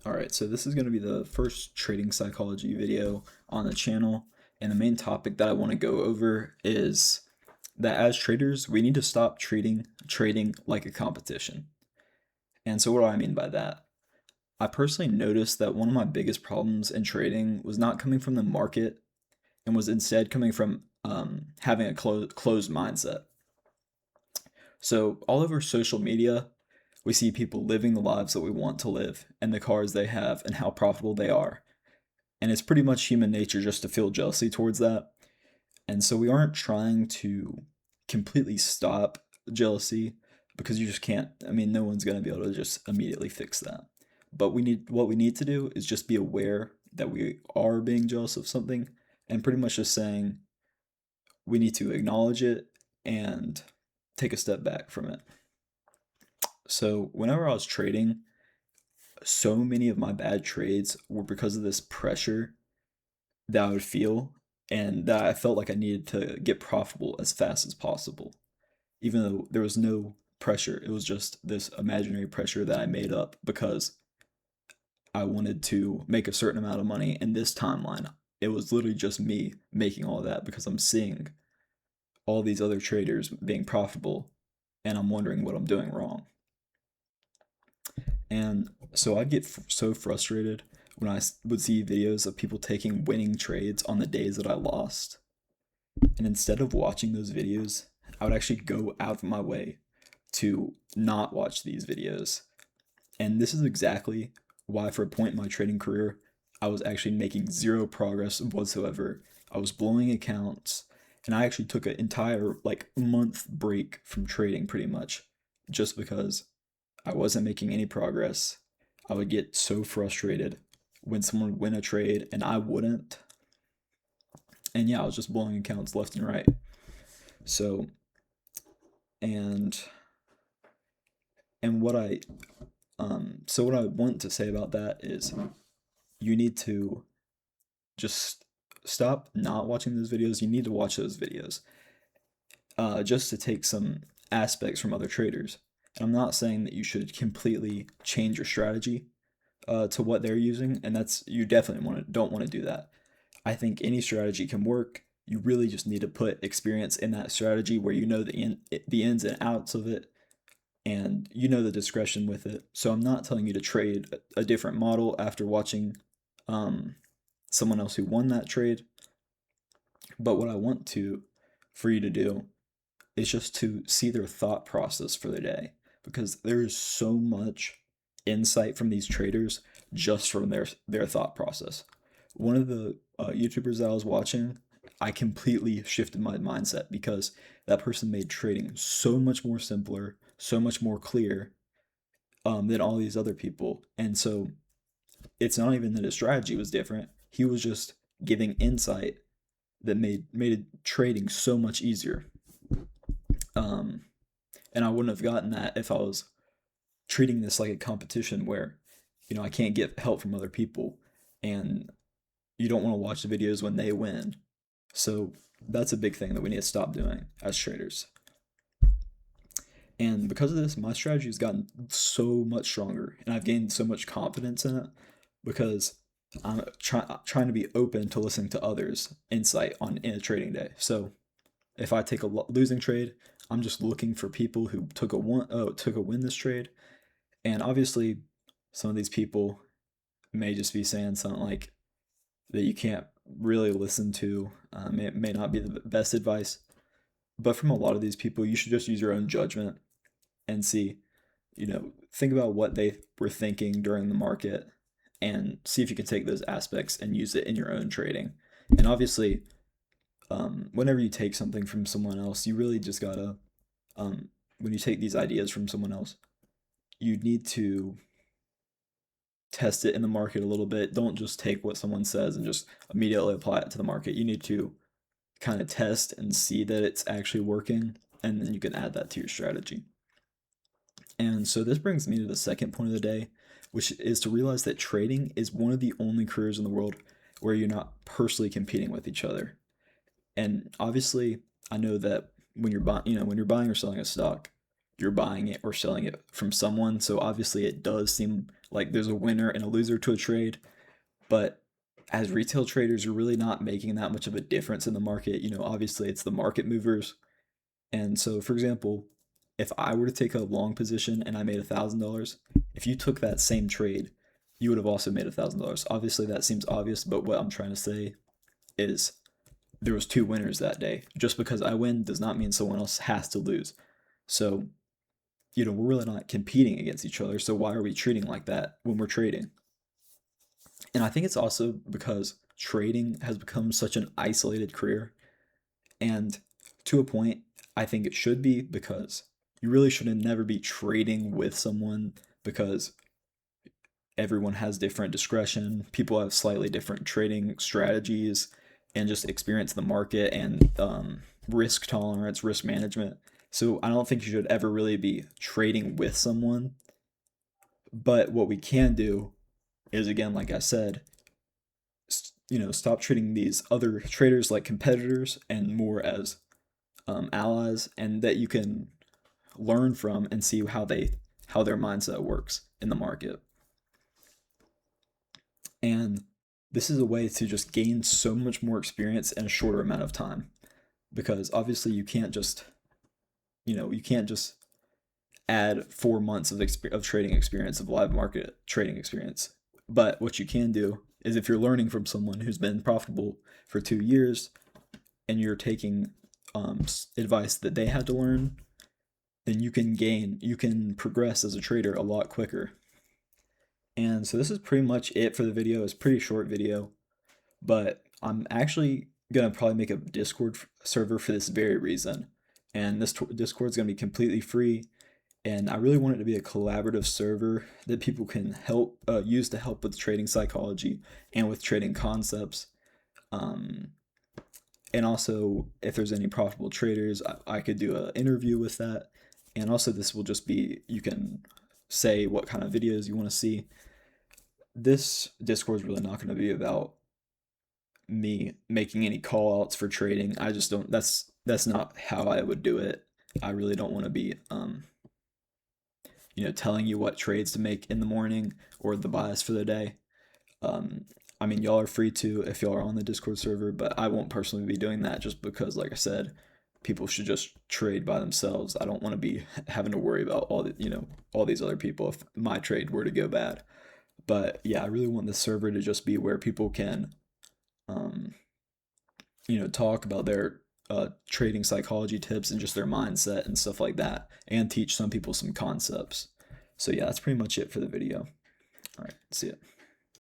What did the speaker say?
Alright, so this is going to be the first trading psychology video on the channel, and the main topic that I want to go over is that as traders, we need to stop treating trading like a competition. And so what do I mean by that? I personally noticed that one of my biggest problems in trading was not coming from the market and was instead coming from having a closed mindset. So all over social media, we see people living the lives that we want to live and the cars they have and how profitable they are. And it's pretty much human nature just to feel jealousy towards that. And so we aren't trying to completely stop jealousy because you just can't. I mean, no one's going to be able to just immediately fix that. But what we need to do is just be aware that we are being jealous of something and pretty much just saying we need to acknowledge it and take a step back from it. So, whenever I was trading, so many of my bad trades were because of this pressure that I would feel and that I felt like I needed to get profitable as fast as possible. Even though there was no pressure, it was just this imaginary pressure that I made up because I wanted to make a certain amount of money in this timeline. It was literally just me making all that because I'm seeing all these other traders being profitable and I'm wondering what I'm doing wrong. And so I'd get so frustrated when I would see videos of people taking winning trades on the days that I lost. And instead of watching those videos, I would actually go out of my way to not watch these videos. And this is exactly why, for a point in my trading career, I was actually making zero progress whatsoever. I was blowing accounts, and I actually took an entire month break from trading pretty much just because I wasn't making any progress. I would get so frustrated when someone would win a trade and I wouldn't. And yeah, I was just blowing accounts left and right. So, and and what I what I want to say about that is you need to just stop not watching those videos. You need to watch those videos just to take some aspects from other traders. And I'm not saying that you should completely change your strategy to what they're using, and that's you definitely don't want to do that. I think any strategy can work. You really just need to put experience in that strategy where you know the ins and outs of it, and you know the discretion with it. So I'm not telling you to trade a different model after watching um, someone else who won that trade. But what I want to for you to do is just to see their thought process for the day because there is so much insight from these traders just from their thought process. One of the YouTubers that I was watching, I completely shifted my mindset because that person made trading so much more simpler, so much more clear than all these other people. And so it's not even that his strategy was different. He was just giving insight that made trading so much easier. Um, and I wouldn't have gotten that if I was treating this like a competition where, I can't get help from other people and you don't want to watch the videos when they win. So that's a big thing that we need to stop doing as traders. And because of this, my strategy has gotten so much stronger and I've gained so much confidence in it because I'm trying to be open to listening to others' insight in a trading day. So if I take a losing trade, I'm just looking for people who took a win this trade. And obviously, some of these people may just be saying something like that you can't really listen to. It may not be the best advice, but from a lot of these people, you should just use your own judgment and see, think about what they were thinking during the market and see if you can take those aspects and use it in your own trading. And obviously, whenever you take something from someone else, you really just gotta, when you take these ideas from someone else, you need to test it in the market a little bit. Don't just take what someone says and just immediately apply it to the market. You need to kind of test and see that it's actually working, and then you can add that to your strategy. And so this brings me to the second point of the day, which is to realize that trading is one of the only careers in the world where you're not personally competing with each other. And obviously, I know that when you're buying or selling a stock, you're buying it or selling it from someone. So obviously it does seem like there's a winner and a loser to a trade, but as retail traders, you're really not making that much of a difference in the market. Obviously it's the market movers. And so, for example, if I were to take a long position and I made $1,000, if you took that same trade, you would have also made $1,000. Obviously, that seems obvious, but what I'm trying to say is there was two winners that day. Just because I win does not mean someone else has to lose. So, we're really not competing against each other. So why are we treating like that when we're trading? And I think it's also because trading has become such an isolated career. And to a point, I think it should be, because you really shouldn't never be trading with someone, because everyone has different discretion. People have slightly different trading strategies and just experience in the market and risk tolerance, risk management. So I don't think you should ever really be trading with someone. But what we can do is, again, like I said, stop treating these other traders like competitors and more as allies, and that you can learn from and see how their mindset works in the market. And this is a way to just gain so much more experience in a shorter amount of time, because obviously you can't just add 4 months of trading experience, of live market trading experience. But what you can do is, if you're learning from someone who's been profitable for 2 years and you're taking advice that they had to learn, then you can progress as a trader a lot quicker. And so this is pretty much it for the video. It's a pretty short video, but I'm actually gonna probably make a Discord server for this very reason. And this Discord is gonna be completely free, and I really want it to be a collaborative server that people can use to help with trading psychology and with trading concepts. And also, if there's any profitable traders, I could do an interview with that. And also, this will just be, you can say what kind of videos you want to see. This Discord is really not going to be about me making any call outs for trading. I just don't, that's not how I would do it. I really don't want to be telling you what trades to make in the morning or the bias for the day. I mean, y'all are free to if y'all are on the Discord server, but I won't personally be doing that, just because, like I said, people should just trade by themselves. I don't want to be having to worry about all these other people if my trade were to go bad. But yeah, I really want the server to just be where people can, talk about their trading psychology tips and just their mindset and stuff like that, and teach some people some concepts. So yeah, that's pretty much it for the video. All right, see ya.